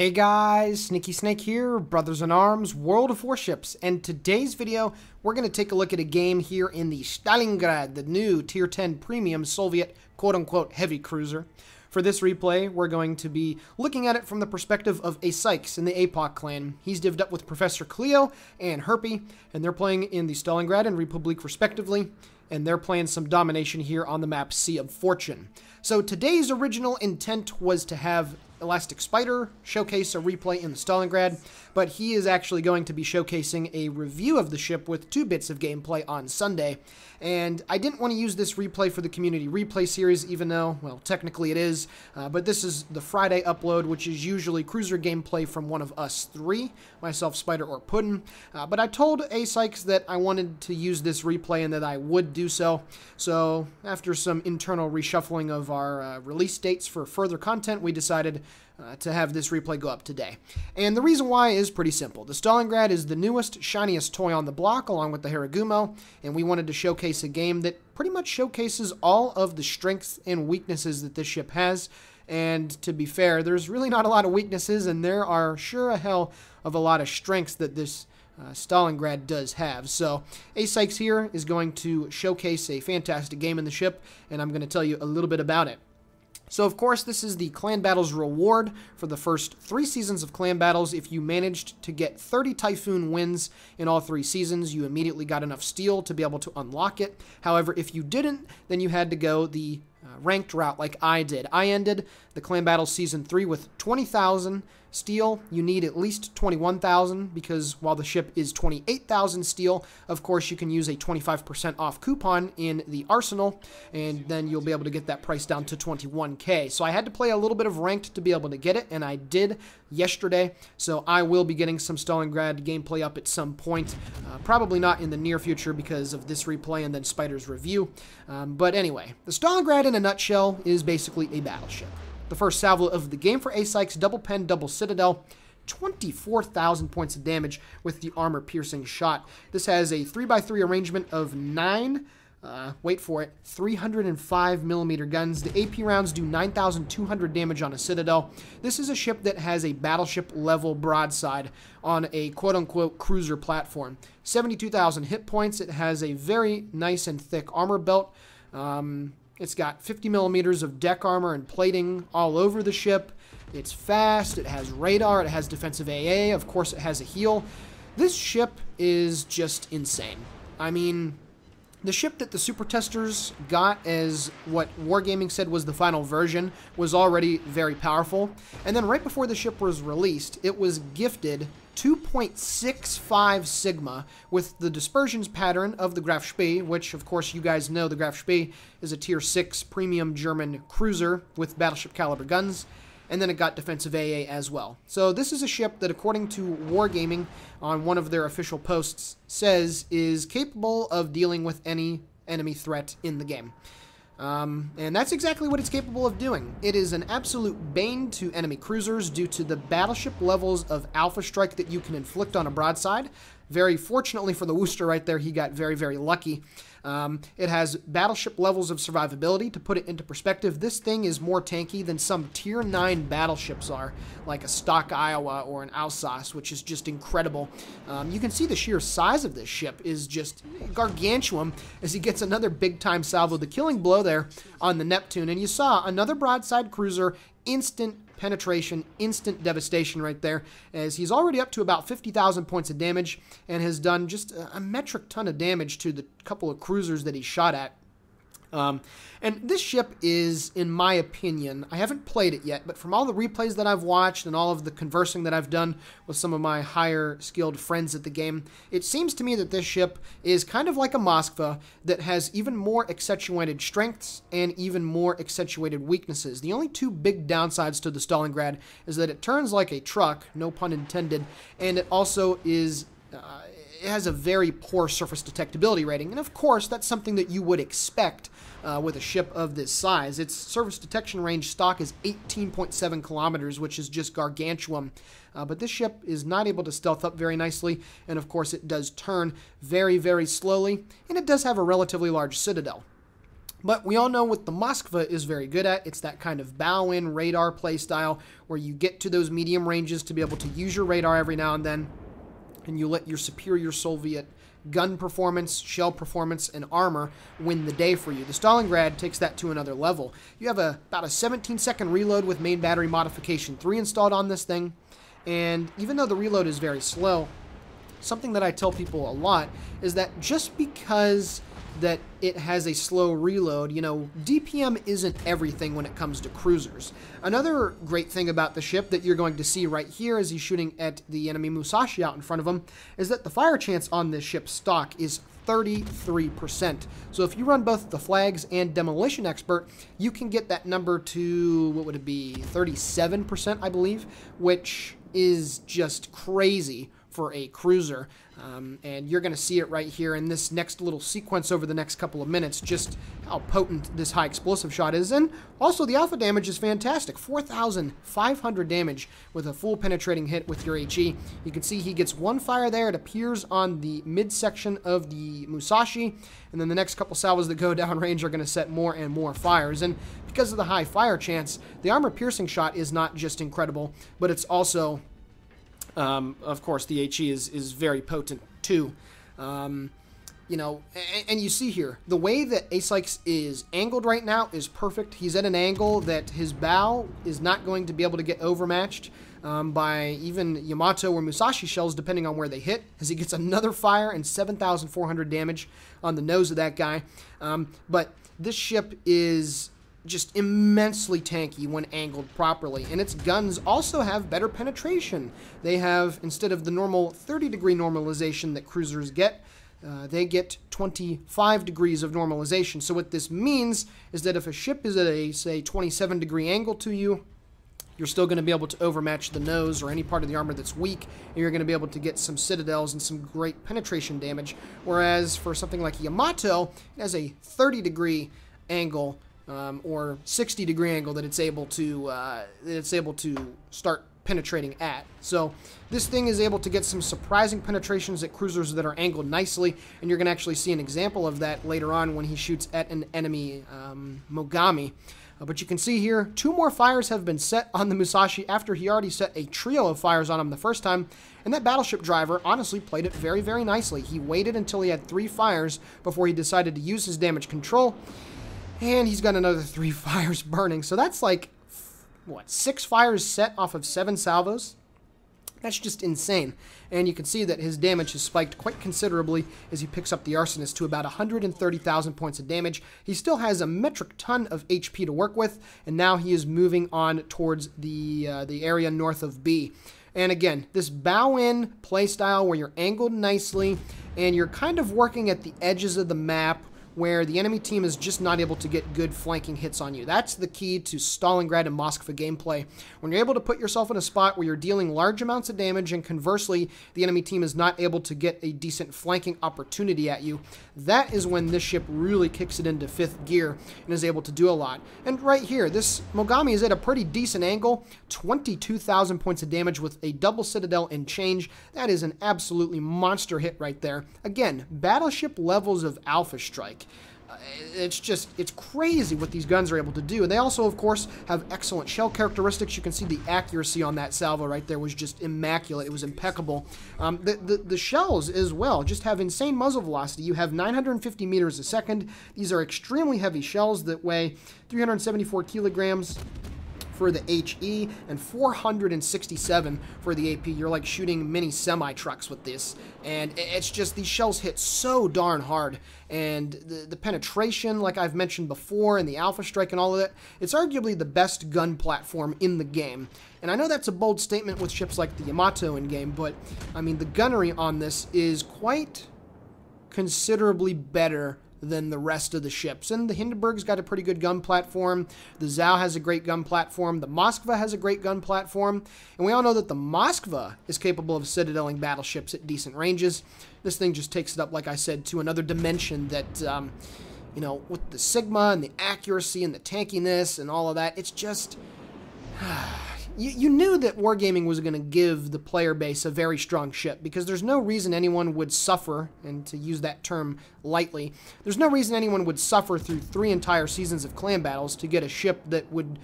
Hey guys, TheSneakySnake here, brothers in arms, World of Warships, and today's video we're going to take a look at a game here in the Stalingrad, the new Tier 10 Premium Soviet quote-unquote heavy cruiser. For this replay, we're going to be looking at it from the perspective of Asikes in the APOC clan. He's divvied up with Professor Cleo and Herpy, and they're playing in the Stalingrad and Republic respectively, and they're playing some domination here on the map Sea of Fortune. So today's original intent was to have Elastic Spider showcase a replay in the Stalingrad, but he is actually going to be showcasing a review of the ship with 2 bits of gameplay on Sunday. And I didn't want to use this replay for the community replay series, even though, well, technically it is, but this is the Friday upload, which is usually cruiser gameplay from one of us 3, myself, Spider, or Puddin'. But I told Asikes that I wanted to use this replay and that I would do so. So after some internal reshuffling of our release dates for further content, we decided to have this replay go up today. And the reason why is pretty simple. The Stalingrad is the newest, shiniest toy on the block, along with the Haragumo, and we wanted to showcase a game that pretty much showcases all of the strengths and weaknesses that this ship has. And to be fair, there's really not a lot of weaknesses, and there are sure a hell of a lot of strengths that this Stalingrad does have. So Asikes here is going to showcase a fantastic game in the ship, and I'm going to tell you a little bit about it. So, of course, this is the Clan Battles reward for the first 3 seasons of Clan Battles. If you managed to get 30 Typhoon wins in all 3 seasons, you immediately got enough steel to be able to unlock it. However, if you didn't, then you had to go the ranked route like I did. I ended the Clan Battles Season 3 with 20,000 steel. You need at least 21,000 because while the ship is 28,000 steel, of course you can use a 25% off coupon in the arsenal, and then you'll be able to get that price down to 21k. So I had to play a little bit of ranked to be able to get it, and I did yesterday. So I will be getting some Stalingrad gameplay up at some point, probably not in the near future because of this replay and then Spider's review. But anyway, the Stalingrad in a nutshell is basically a battleship. The first salvo of the game for Asikes, double pen, double citadel, 24,000 points of damage with the armor-piercing shot. This has a 3x3 arrangement of 9, wait for it, 305mm guns. The AP rounds do 9,200 damage on a citadel. This is a ship that has a battleship-level broadside on a quote-unquote cruiser platform. 72,000 hit points. It has a very nice and thick armor belt. It's got 50 millimeters of deck armor and plating all over the ship. It's fast, it has radar, it has defensive AA, of course it has a heal. This ship is just insane. I mean, the ship that the super testers got as what Wargaming said was the final version was already very powerful. And then right before the ship was released, it was gifted 2.65 Sigma with the dispersions pattern of the Graf Spee, which of course you guys know the Graf Spee is a tier 6 premium German cruiser with battleship caliber guns, and then it got defensive AA as well. So this is a ship that, according to Wargaming on one of their official posts, says is capable of dealing with any enemy threat in the game. And that's exactly what it's capable of doing. It is an absolute bane to enemy cruisers due to the battleship levels of alpha strike that you can inflict on a broadside. Very fortunately for the Worcester right there, he got very, very lucky. It has battleship levels of survivability. To put it into perspective, this thing is more tanky than some tier 9 battleships are, like a Stock Iowa or an Alsace, which is just incredible. You can see the sheer size of this ship is just gargantuan as he gets another big-time salvo, the killing blow there on the Neptune. And you saw another broadside cruiser, instant penetration, instant devastation right there, as he's already up to about 50,000 points of damage and has done just a metric ton of damage to the couple of cruisers that he shot at. And this ship is, in my opinion, I haven't played it yet, but from all the replays that I've watched and all of the conversing that I've done with some of my higher skilled friends at the game, it seems to me that this ship is kind of like a Moskva that has even more accentuated strengths and even more accentuated weaknesses. The only 2 big downsides to the Stalingrad is that it turns like a truck, no pun intended, and it also is it has a very poor surface detectability rating, and of course that's something that you would expect with a ship of this size. Its surface detection range stock is 18.7 kilometers, which is just gargantuan. But this ship is not able to stealth up very nicely, and of course it does turn very, very slowly, and it does have a relatively large citadel. But we all know what the Moskva is very good at. It's that kind of bow-in radar playstyle where you get to those medium ranges to be able to use your radar every now and then, and you let your superior Soviet gun performance, shell performance, and armor win the day for you. The Stalingrad takes that to another level. You have about a 17-second reload with main battery modification 3 installed on this thing, and even though the reload is very slow, something that I tell people a lot is that just because that it has a slow reload, you know, DPM isn't everything when it comes to cruisers. Another great thing about the ship that you're going to see right here as he's shooting at the enemy Musashi out in front of him is that the fire chance on this ship's stock is 33%. So if you run both the flags and demolition expert, you can get that number to, what would it be, 37%, I believe, which is just crazy for a cruiser. And you're going to see it right here in this next little sequence over the next couple of minutes, just how potent this high explosive shot is. And also the alpha damage is fantastic, 4,500 damage with a full penetrating hit with your HE. You can see he gets one fire there. It appears on the midsection of the Musashi, and then the next couple salvos that go downrange are going to set more and more fires. And because of the high fire chance, the armor piercing shot is not just incredible, but it's also of course, the HE is very potent too. You know, and you see here, the way that Asikes is angled right now is perfect. He's at an angle that his bow is not going to be able to get overmatched by even Yamato or Musashi shells, depending on where they hit, as he gets another fire and 7,400 damage on the nose of that guy. But this ship is just immensely tanky when angled properly, and its guns also have better penetration. They have, instead of the normal 30-degree normalization that cruisers get, they get 25 degrees of normalization. So what this means is that if a ship is at a, say, 27-degree angle to you, you're still going to be able to overmatch the nose or any part of the armor that's weak, and you're going to be able to get some citadels and some great penetration damage. Whereas for something like Yamato, it has a 30-degree angle or 60-degree angle that it's able to start penetrating at. So this thing is able to get some surprising penetrations at cruisers that are angled nicely, and you're going to actually see an example of that later on when he shoots at an enemy Mogami. But you can see here, 2 more fires have been set on the Musashi after he already set a trio of fires on him the first time, and that battleship driver honestly played it very, very nicely. He waited until he had 3 fires before he decided to use his damage control, and he's got another 3 fires burning. So that's like, what, 6 fires set off of 7 salvos? That's just insane. And you can see that his damage has spiked quite considerably as he picks up the arsonist to about 130,000 points of damage. He still has a metric ton of HP to work with, and now he is moving on towards the area north of B. And again, this bow-in playstyle where you're angled nicely and you're kind of working at the edges of the map where the enemy team is just not able to get good flanking hits on you. That's the key to Stalingrad and Moskva gameplay. When you're able to put yourself in a spot where you're dealing large amounts of damage and conversely, the enemy team is not able to get a decent flanking opportunity at you, that is when this ship really kicks it into 5th gear and is able to do a lot. And right here, this Mogami is at a pretty decent angle, 22,000 points of damage with a double citadel and change. That is an absolutely monster hit right there. Again, battleship levels of alpha strike. It's crazy what these guns are able to do. And they also, of course, have excellent shell characteristics. You can see the accuracy on that salvo right there was just immaculate. It was impeccable. The shells as well just have insane muzzle velocity. You have 950 meters a second. These are extremely heavy shells that weigh 374 kilograms for the HE and 467 for the AP. You're like shooting mini semi-trucks with this, and it's just, these shells hit so darn hard, and the penetration, like I've mentioned before, and the alpha strike and all of that, it's arguably the best gun platform in the game. And I know that's a bold statement with ships like the Yamato in game, but I mean, the gunnery on this is quite considerably better than the rest of the ships. And the Hindenburg's got a pretty good gun platform. The Zhao has a great gun platform. The Moskva has a great gun platform. And we all know that the Moskva is capable of citadeling battleships at decent ranges. This thing just takes it up, like I said, to another dimension that, you know, with the Sigma and the accuracy and the tankiness and all of that, it's just, you knew that Wargaming was going to give the player base a very strong ship, because there's no reason anyone would suffer, and to use that term lightly, there's no reason anyone would suffer through 3 entire seasons of clan battles to get a ship that would,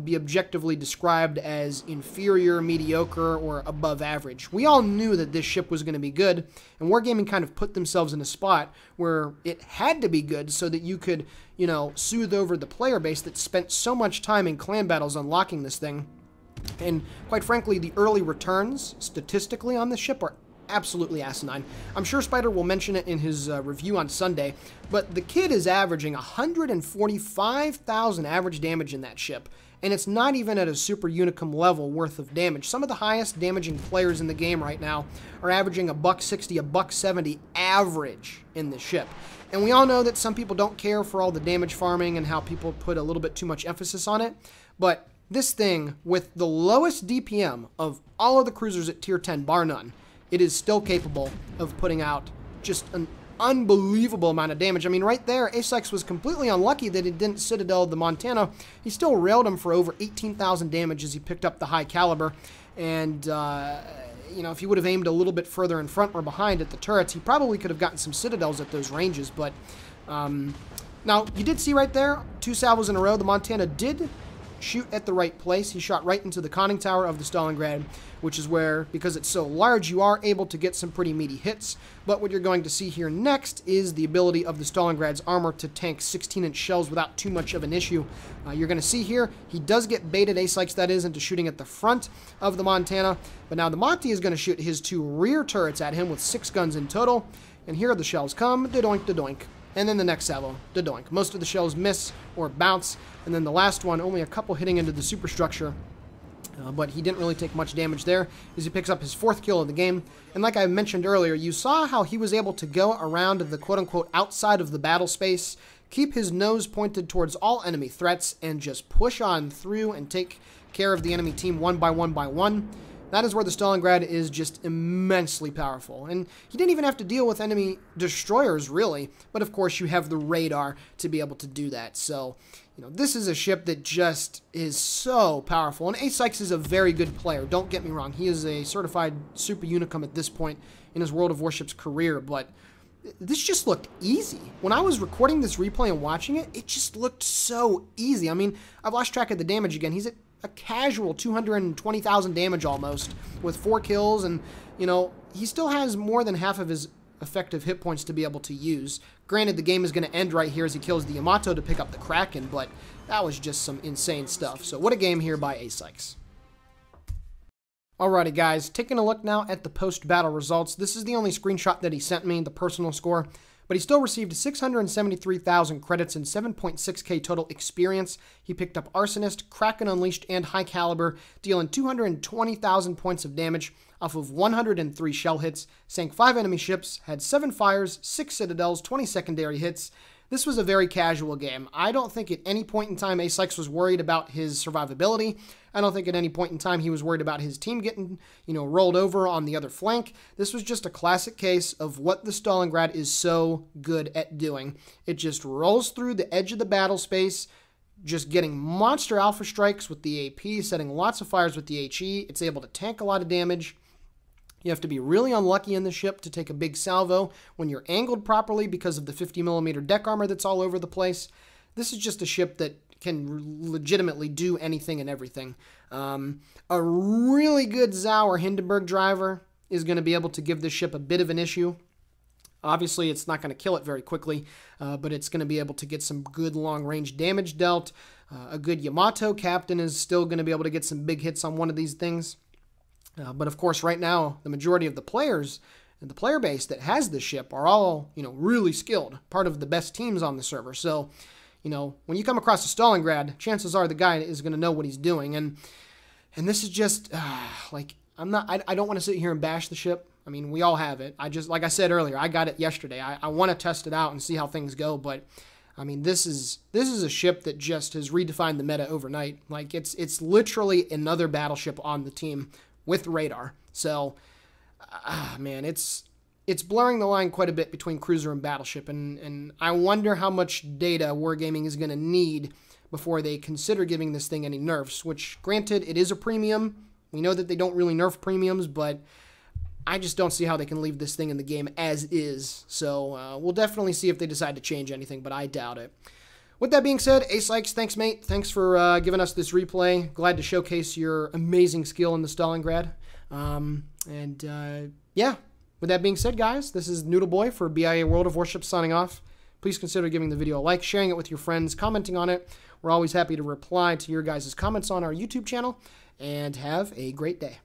be objectively described as inferior, mediocre, or above average. We all knew that this ship was going to be good, and Wargaming kind of put themselves in a spot where it had to be good so that you could, soothe over the player base that spent so much time in clan battles unlocking this thing. And quite frankly, the early returns, statistically, on this ship are absolutely asinine. I'm sure Spider will mention it in his review on Sunday, but the kid is averaging 145,000 average damage in that ship, and it's not even at a Super Unicum level worth of damage. Some of the highest damaging players in the game right now are averaging a $160, a $170 average in this ship. And we all know that some people don't care for all the damage farming and how people put a little bit too much emphasis on it, but this thing, with the lowest DPM of all of the cruisers at tier 10, bar none, it is still capable of putting out just an unbelievable amount of damage. I mean, right there, Asikes was completely unlucky that he didn't Citadel the Montana. He still railed him for over 18,000 damage as he picked up the high caliber. And, if he would have aimed a little bit further in front or behind at the turrets, he probably could have gotten some Citadels at those ranges. But, now, you did see right there, 2 salvos in a row, the Montana did shoot at the right place. He shot right into the conning tower of the Stalingrad, which is where, because it's so large, you are able to get some pretty meaty hits. But what you're going to see here next is the ability of the Stalingrad's armor to tank 16-inch shells without too much of an issue. You're going to see here, he does get baited, Asikes that is, into shooting at the front of the Montana. But now the Monty is going to shoot his 2 rear turrets at him with 6 guns in total. And here the shells come, da-doink, da-doink. And then the next salvo, da-doink. Most of the shells miss or bounce, and then the last one, only a couple hitting into the superstructure. But he didn't really take much damage there as he picks up his 4th kill of the game. And like I mentioned earlier, you saw how he was able to go around the quote-unquote outside of the battle space, keep his nose pointed towards all enemy threats, and just push on through and take care of the enemy team one by one by one. That is where the Stalingrad is just immensely powerful. And he didn't even have to deal with enemy destroyers, really. But of course, you have the radar to be able to do that. So, this is a ship that just is so powerful. And Asikes is a very good player. Don't get me wrong. He is a certified Super Unicum at this point in his World of Warships career. But this just looked easy. When I was recording this replay and watching it, it just looked so easy. I mean, I've lost track of the damage again. He's at a casual 220,000 damage almost with 4 kills, and he still has more than half of his effective hit points to be able to use. Granted, the game is going to end right here as he kills the Yamato to pick up the Kraken, but that was just some insane stuff. So what a game here by Asikes. Alrighty guys, taking a look now at the post-battle results. This is the only screenshot that he sent me, the personal score. But he still received 673,000 credits and 7.6k total experience. He picked up Arsonist, Kraken Unleashed, and High Caliber, dealing 220,000 points of damage off of 103 shell hits, sank 5 enemy ships, had 7 fires, 6 citadels, 20 secondary hits. This was a very casual game. I don't think at any point in time Asikes was worried about his survivability. I don't think at any point in time he was worried about his team getting, rolled over on the other flank. This was just a classic case of what the Stalingrad is so good at doing. It just rolls through the edge of the battle space, just getting monster alpha strikes with the AP, setting lots of fires with the HE. It's able to tank a lot of damage. You have to be really unlucky in the ship to take a big salvo when you're angled properly because of the 50mm deck armor that's all over the place. This is just a ship that can legitimately do anything and everything. A really good Zau or Hindenburg driver is going to be able to give this ship a bit of an issue. Obviously, it's not going to kill it very quickly, but it's going to be able to get some good long-range damage dealt. A good Yamato captain is still going to be able to get some big hits on one of these things. But of course, right now, the majority of the players and the player base that has this ship are all, really skilled, part of the best teams on the server. So, when you come across a Stalingrad, chances are the guy is going to know what he's doing. And this is just, I don't want to sit here and bash the ship. I mean, we all have it. Like I said earlier, I got it yesterday. I want to test it out and see how things go. But, I mean, this is a ship that just has redefined the meta overnight. Like, it's literally another battleship on the team with radar. So, man, it's blurring the line quite a bit between cruiser and battleship, and I wonder how much data Wargaming is going to need before they consider giving this thing any nerfs, which, granted, it is a premium. We know that they don't really nerf premiums, but I just don't see how they can leave this thing in the game as is. So we'll definitely see if they decide to change anything, but I doubt it. With that being said, Asikes, thanks, mate. Thanks for giving us this replay. Glad to showcase your amazing skill in the Stalingrad. Yeah, with that being said, guys, this is Noodle Boy for BIA World of Warships signing off. Please consider giving the video a like, sharing it with your friends, commenting on it. We're always happy to reply to your guys' comments on our YouTube channel, and have a great day.